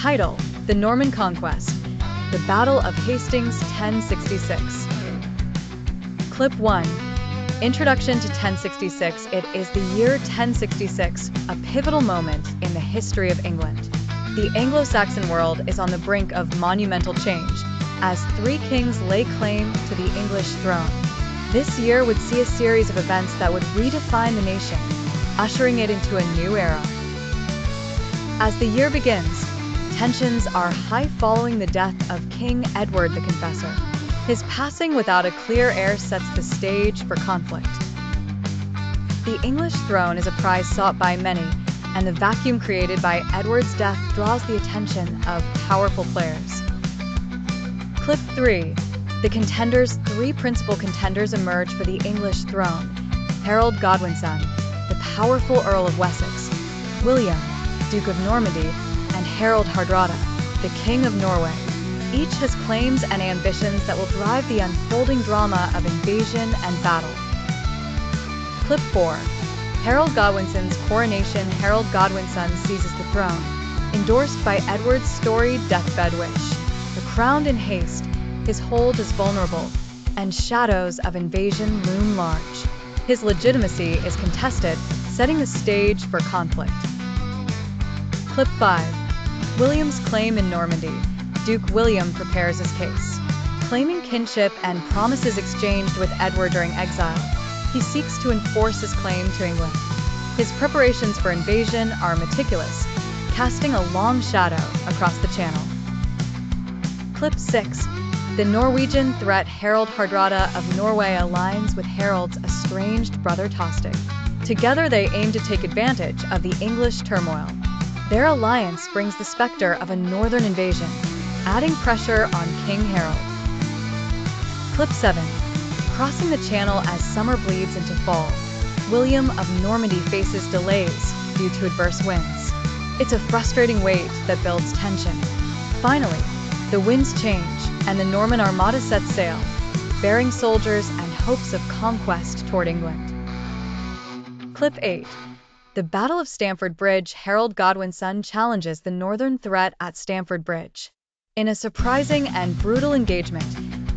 Title: The Norman Conquest. The Battle of Hastings, 1066. Clip 1. Introduction to 1066. It is the year 1066, a pivotal moment in the history of England. The Anglo-Saxon world is on the brink of monumental change, as three kings lay claim to the English throne. This year would see a series of events that would redefine the nation, ushering it into a new era. As the year begins, tensions are high following the death of King Edward the Confessor. His passing without a clear heir sets the stage for conflict. The English throne is a prize sought by many, and the vacuum created by Edward's death draws the attention of powerful players. Clip 3. The contenders. Three principal contenders emerge for the English throne: Harold Godwinson, the powerful Earl of Wessex; William, Duke of Normandy; and Harold Hardrada, the King of Norway. Each has claims and ambitions that will drive the unfolding drama of invasion and battle. Clip 4. Harold Godwinson's coronation. Harold Godwinson seizes the throne, endorsed by Edward's storied deathbed wish. Crowned in haste, his hold is vulnerable, and shadows of invasion loom large. His legitimacy is contested, setting the stage for conflict. Clip 5. William's claim in Normandy. Duke William prepares his case. Claiming kinship and promises exchanged with Edward during exile, he seeks to enforce his claim to England. His preparations for invasion are meticulous, casting a long shadow across the Channel. Clip 6. The Norwegian threat. Harold Hardrada of Norway aligns with Harold's estranged brother Tostig. Together they aim to take advantage of the English turmoil. Their alliance brings the specter of a northern invasion, adding pressure on King Harold. Clip 7. Crossing the Channel. As summer bleeds into fall, William of Normandy faces delays due to adverse winds. It's a frustrating wait that builds tension. Finally, the winds change, and the Norman armada sets sail, bearing soldiers and hopes of conquest toward England. Clip 8. The Battle of Stamford Bridge. Harold Godwinson challenges the northern threat at Stamford Bridge. In a surprising and brutal engagement,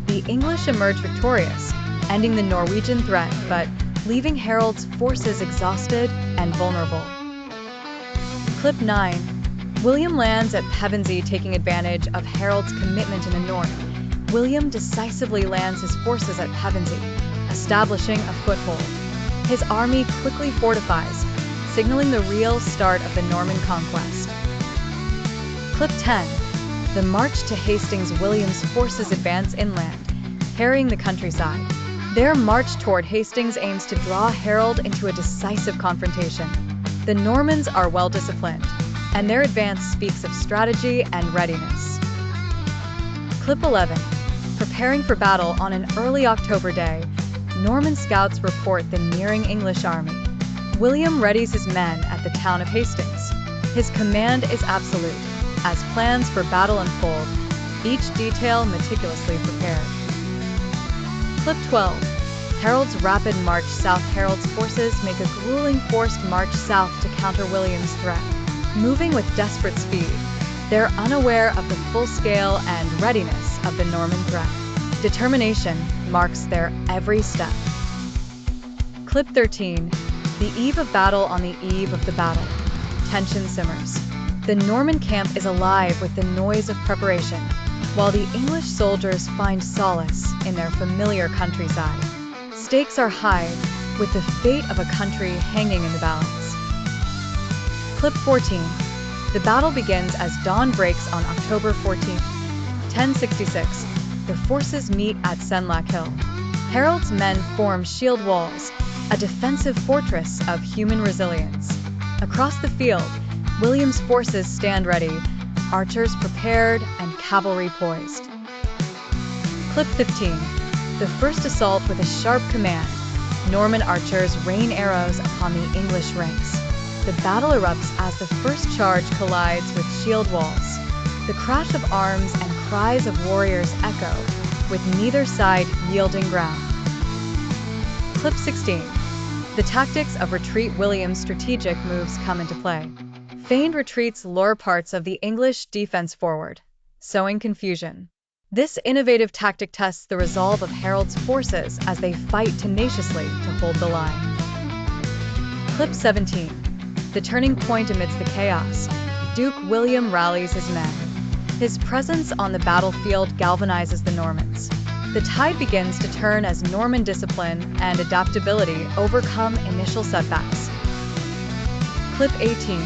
the English emerge victorious, ending the Norwegian threat, but leaving Harold's forces exhausted and vulnerable. Clip 9. William lands at Pevensey. Taking advantage of Harold's commitment in the north, William decisively lands his forces at Pevensey, establishing a foothold. His army quickly fortifies, signaling the real start of the Norman conquest. Clip 10. The march to Hastings. William's forces advance inland, harrying the countryside. Their march toward Hastings aims to draw Harold into a decisive confrontation. The Normans are well disciplined, and their advance speaks of strategy and readiness. Clip 11. Preparing for battle. On an early October day, Norman scouts report the nearing English army. William readies his men at the town of Hastings. His command is absolute, as plans for battle unfold, each detail meticulously prepared. Clip 12. Harold's rapid march south. Harold's forces make a grueling forced march south to counter William's threat. Moving with desperate speed, they're unaware of the full scale and readiness of the Norman threat. Determination marks their every step. Clip 13. The eve of battle. On the eve of the battle, tension simmers. The Norman camp is alive with the noise of preparation, while the English soldiers find solace in their familiar countryside. Stakes are high, with the fate of a country hanging in the balance. Clip 14. The battle begins as dawn breaks on October 14, 1066. The forces meet at Senlac Hill. Harold's men form shield walls, a defensive fortress of human resilience. Across the field, William's forces stand ready, archers prepared and cavalry poised. Clip 15. The first assault. With a sharp command, Norman archers rain arrows upon the English ranks. The battle erupts as the first charge collides with shield walls. The crash of arms and cries of warriors echo, with neither side yielding ground. Clip 16. The tactics of retreat. William's strategic moves come into play. Feigned retreats lure parts of the English defense forward, sowing confusion. This innovative tactic tests the resolve of Harold's forces as they fight tenaciously to hold the line. Clip 17. The turning point amidst the chaos. Duke William rallies his men. His presence on the battlefield galvanizes the Normans. The tide begins to turn as Norman discipline and adaptability overcome initial setbacks. Clip 18.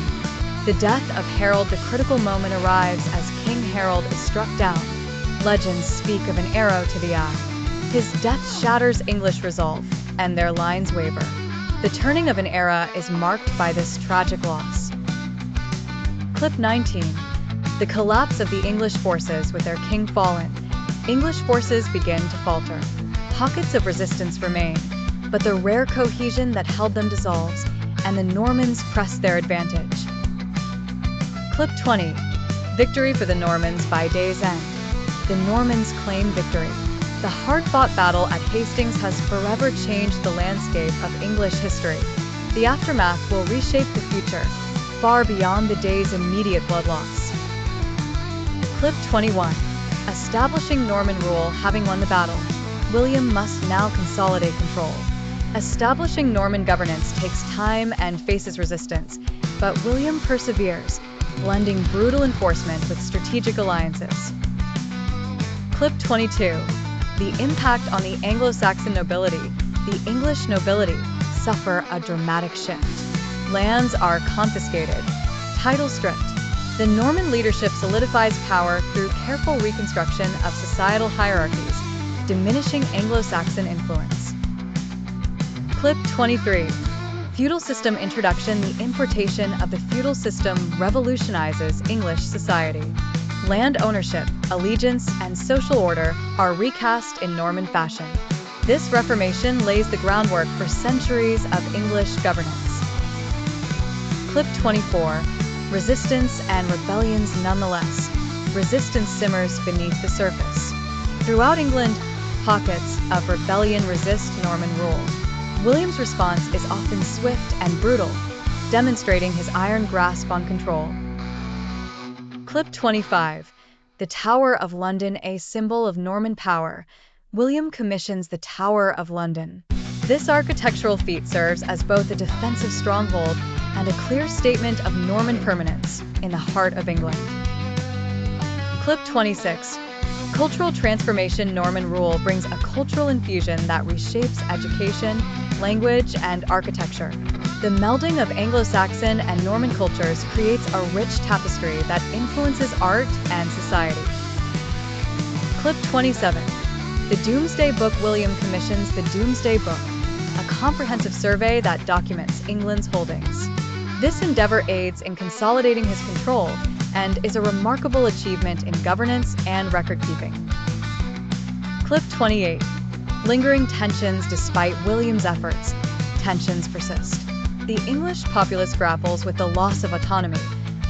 The death of Harold. The critical moment arrives as King Harold is struck down. Legends speak of an arrow to the eye. His death shatters English resolve, and their lines waver. The turning of an era is marked by this tragic loss. Clip 19. The collapse of the English forces with their king fallen. English forces begin to falter. Pockets of resistance remain, but the rare cohesion that held them dissolves, and the Normans press their advantage. Clip 20. Victory for the Normans by day's end. The Normans claim victory. The hard-fought battle at Hastings has forever changed the landscape of English history. The aftermath will reshape the future, far beyond the day's immediate blood loss. Clip 21. Establishing Norman rule. Having won the battle, William must now consolidate control. Establishing Norman governance takes time and faces resistance, but William perseveres, blending brutal enforcement with strategic alliances. Clip 22. The impact on the Anglo-Saxon nobility. The English nobility suffer a dramatic shift. Lands are confiscated, title stripped. The Norman leadership solidifies power through careful reconstruction of societal hierarchies, diminishing Anglo-Saxon influence. Clip 23. Feudal system introduction. The importation of the feudal system revolutionizes English society. Land ownership, allegiance, and social order are recast in Norman fashion. This reformation lays the groundwork for centuries of English governance. Clip 24. Resistance and rebellions. Nonetheless, resistance simmers beneath the surface. Throughout England, pockets of rebellion resist Norman rule. William's response is often swift and brutal, demonstrating his iron grasp on control. Clip 25. The Tower of London. A symbol of Norman power, William commissions the Tower of London. This architectural feat serves as both a defensive stronghold and a clear statement of Norman permanence in the heart of England. Clip 26. Cultural transformation. Norman rule brings a cultural infusion that reshapes education, language, and architecture. The melding of Anglo-Saxon and Norman cultures creates a rich tapestry that influences art and society. Clip 27. The Doomsday Book. William commissions the Doomsday Book, a comprehensive survey that documents England's holdings. This endeavor aids in consolidating his control and is a remarkable achievement in governance and record-keeping. Clip 28. Lingering tensions. Despite William's efforts, tensions persist. The English populace grapples with the loss of autonomy,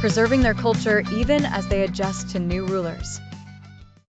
preserving their culture even as they adjust to new rulers.